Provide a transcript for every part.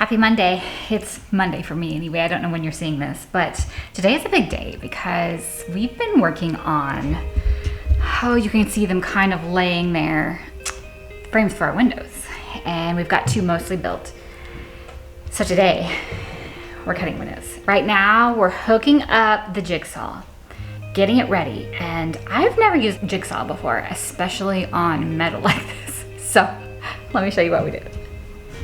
Happy Monday. It's Monday for me anyway. I don't know when you're seeing this, but today is a big day because we've been working on, you can see them kind of laying there, frames for our windows. And we've got two mostly built. So today, we're cutting windows. Right now, we're hooking up the jigsaw, getting it ready. And I've never used jigsaw before, especially on metal like this. So let me show you what we did.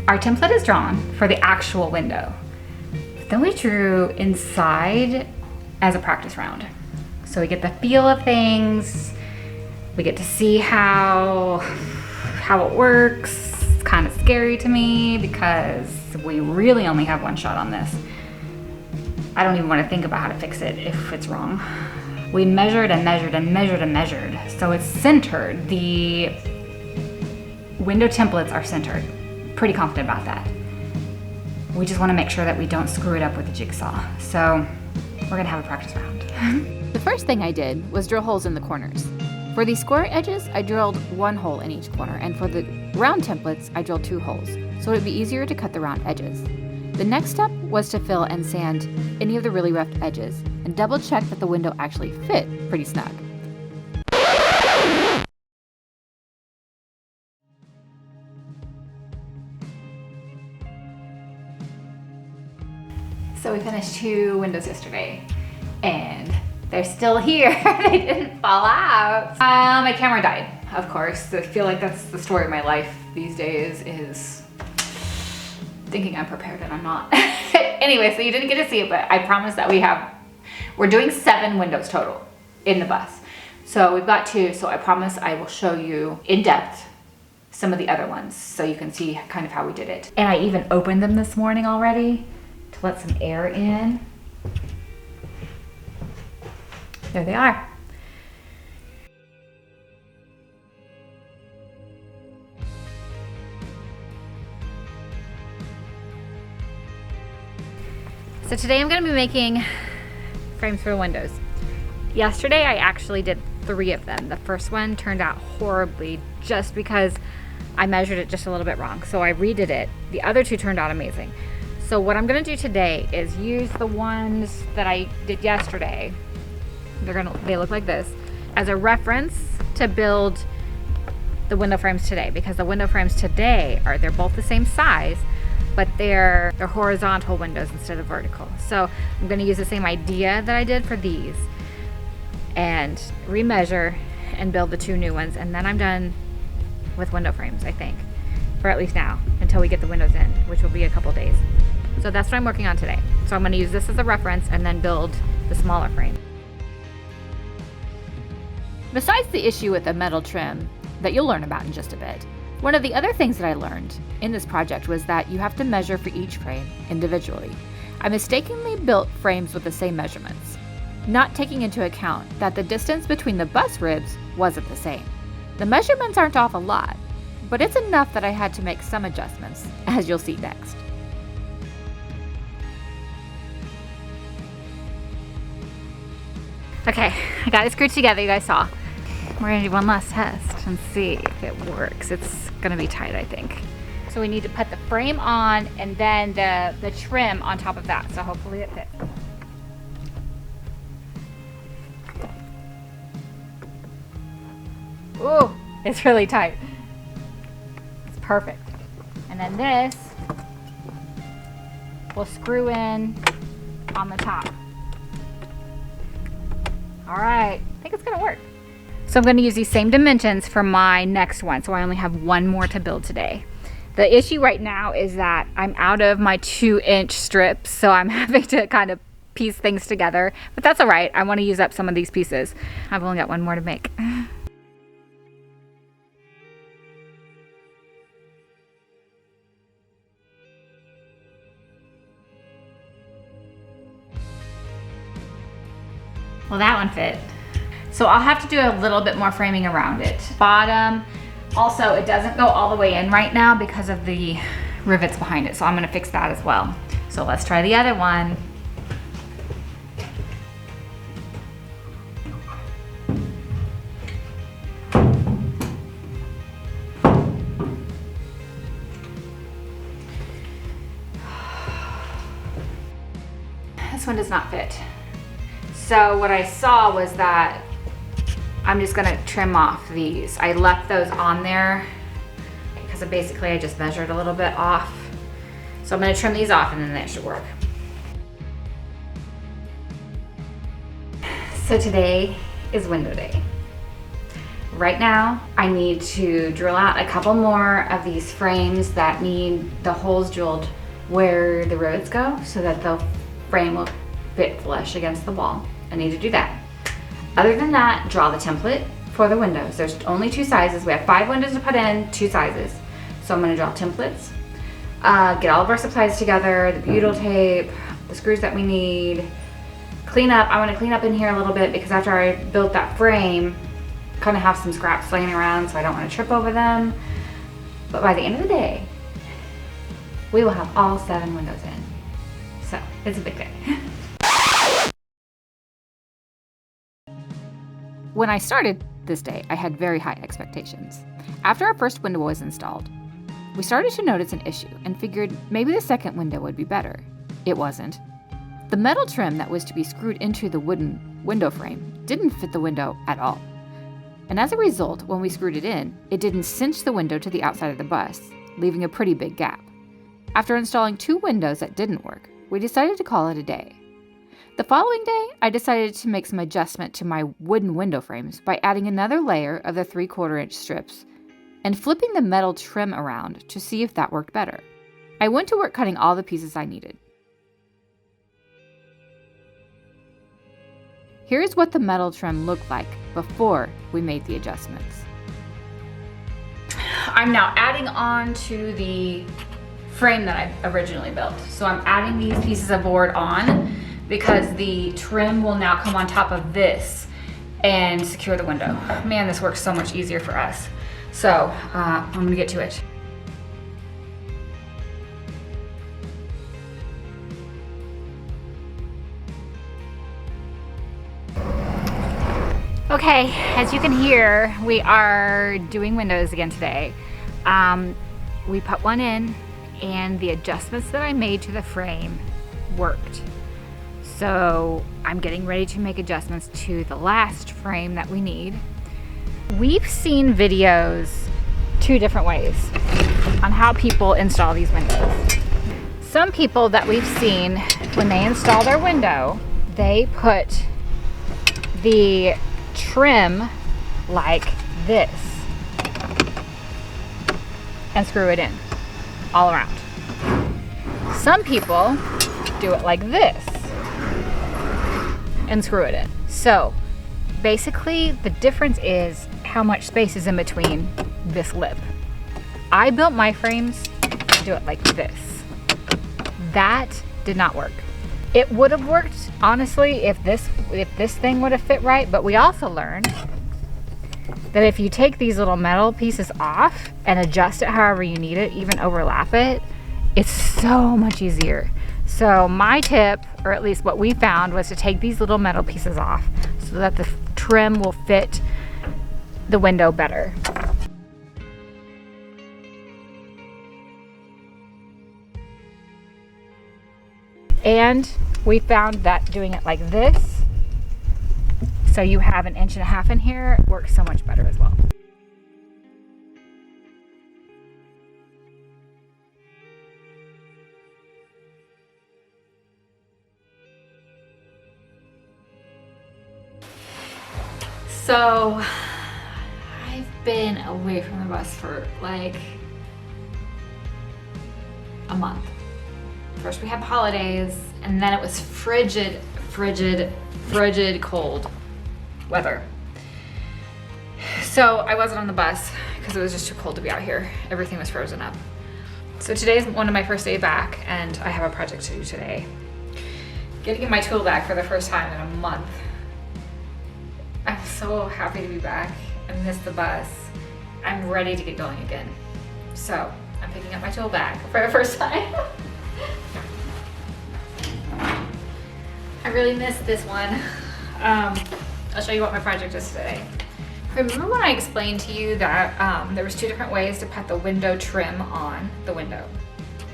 Our template is drawn for the actual window. Then we drew inside as a practice round. So we get the feel of things. We get to see how it works. It's kind of scary to me because we really only have one shot on this. I don't even want to think about how to fix it if it's wrong. We measured and measured and measured and measured. So it's centered. The window templates are centered. Pretty confident about that. We just want to make sure that we don't screw it up with the jigsaw. So we're gonna have a practice round. The first thing I did was drill holes in the corners. For these square edges, I drilled one hole in each corner, and for the round templates, I drilled 2 holes, so it would be easier to cut the round edges. The next step was to fill and sand any of the really rough edges, and double check that the window actually fit pretty snug. So we finished 2 windows yesterday, and they're still here. They didn't fall out. My camera died, of course. I feel like that's the story of my life these days, is thinking I'm prepared and I'm not. Anyway, so you didn't get to see it, but I promise that we're doing 7 windows total in the bus. So we've got 2, so I promise I will show you in depth some of the other ones so you can see kind of how we did it. And I even opened them this morning already to let some air in. There they are. So today I'm going to be making frames for the windows. Yesterday I actually did 3 of them. The first one turned out horribly just because I measured it just a little bit wrong. So I redid it. The other 2 turned out amazing. So what I'm going to do today is use the ones that I did yesterday. They look like this as a reference to build the window frames today, because the window frames today they're both the same size, but they're horizontal windows instead of vertical. So I'm going to use the same idea that I did for these and remeasure and build the 2 new ones, and then I'm done with window frames, I think, for at least now, until we get the windows in, which will be a couple days. So that's what I'm working on today. So I'm going to use this as a reference and then build the smaller frame. Besides the issue with the metal trim that you'll learn about in just a bit, one of the other things that I learned in this project was that you have to measure for each frame individually. I mistakenly built frames with the same measurements, not taking into account that the distance between the bus ribs wasn't the same. The measurements aren't off a lot, but it's enough that I had to make some adjustments, as you'll see next. Okay, I got it screwed together, you guys saw. We're gonna do one last test and see if it works. It's gonna be tight, I think. So we need to put the frame on and then the trim on top of that. So hopefully it fits. Ooh, it's really tight. It's perfect. And then this will screw in on the top. All right, I think it's gonna work. So I'm gonna use these same dimensions for my next one, so I only have 1 more to build today. The issue right now is that I'm out of my 2-inch strips, so I'm having to kind of piece things together, but that's all right. I wanna use up some of these pieces. I've only got 1 more to make. Well, that one fit. So I'll have to do a little bit more framing around it. Bottom, also it doesn't go all the way in right now because of the rivets behind it. So I'm gonna fix that as well. So let's try the other one. this one does not fit. So what I saw was that I'm just gonna trim off these. I left those on there because basically I just measured a little bit off. So I'm gonna trim these off and then that should work. So today is window day. Right now, I need to drill out a couple more of these frames that need the holes drilled where the rivets go so that the frame will fit flush against the wall. I need to do that. Other than that, draw the template for the windows. There's only 2 sizes. We have 5 windows to put in, 2 sizes. So I'm gonna draw templates, get all of our supplies together, the butyl tape, the screws that we need, clean up. I wanna clean up in here a little bit because after I built that frame, kind of have some scraps laying around, so I don't want to trip over them. But by the end of the day, we will have all 7 windows in. So it's a big day. When I started this day, I had very high expectations. After our first window was installed, we started to notice an issue and figured maybe the second window would be better. It wasn't. The metal trim that was to be screwed into the wooden window frame didn't fit the window at all. And as a result, when we screwed it in, it didn't cinch the window to the outside of the bus, leaving a pretty big gap. After installing 2 windows that didn't work, we decided to call it a day. The following day, I decided to make some adjustment to my wooden window frames by adding another layer of the 3/4 inch strips and flipping the metal trim around to see if that worked better. I went to work cutting all the pieces I needed. Here's what the metal trim looked like before we made the adjustments. I'm now adding on to the frame that I originally built. So I'm adding these pieces of board on because the trim will now come on top of this and secure the window. Man, this works so much easier for us. So I'm gonna get to it. Okay, as you can hear, we are doing windows again today. We put one in and the adjustments that I made to the frame worked. So I'm getting ready to make adjustments to the last frame that we need. We've seen videos 2 different ways on how people install these windows. Some people that we've seen, when they install their window, they put the trim like this and screw it in all around. Some people do it like this and screw it in. So basically the difference is how much space is in between this lip. I built my frames to do it like this. That did not work. It would have worked, honestly, if this thing would have fit right, but we also learned that if you take these little metal pieces off and adjust it however you need it, even overlap it, it's so much easier. So my tip, or at least what we found, was to take these little metal pieces off so that the trim will fit the window better. And we found that doing it like this, so you have 1.5 inches in here, works so much better as well. So I've been away from the bus for like a month. First we had holidays, and then it was frigid cold weather. So I wasn't on the bus because it was just too cold to be out here. Everything was frozen up. So today is one of my first days back, and I have a project to do today. Getting my tool back for the first time in a month. I'm so happy to be back. I missed the bus. I'm ready to get going again. So I'm picking up my tool bag for the first time. I really missed this one. I'll show you what my project is today. Remember when I explained to you that there was 2 different ways to put the window trim on the window?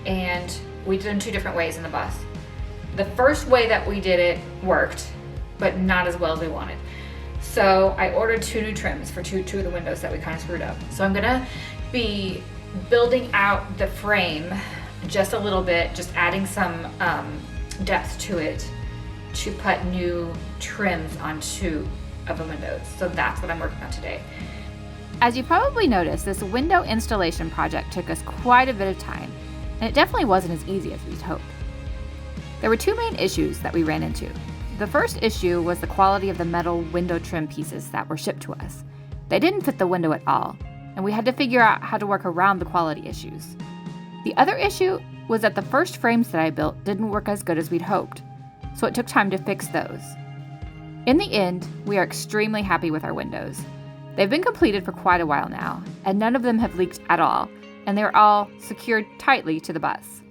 And we did them 2 different ways in the bus. The first way that we did it worked, but not as well as we wanted. So I ordered 2 new trims for two of the windows that we kind of screwed up. So I'm gonna be building out the frame just a little bit, just adding some depth to it to put new trims on 2 of the windows. So that's what I'm working on today. As you probably noticed, this window installation project took us quite a bit of time, and it definitely wasn't as easy as we'd hoped. There were 2 main issues that we ran into. The first issue was the quality of the metal window trim pieces that were shipped to us. They didn't fit the window at all, and we had to figure out how to work around the quality issues. The other issue was that the first frames that I built didn't work as good as we'd hoped, so it took time to fix those. In the end, we are extremely happy with our windows. They've been completed for quite a while now, and none of them have leaked at all, and they're all secured tightly to the bus.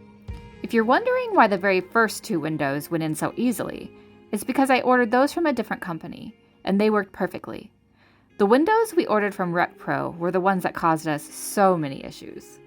If you're wondering why the very first 2 windows went in so easily, it's because I ordered those from a different company, and they worked perfectly. The windows we ordered from RecPro were the ones that caused us so many issues.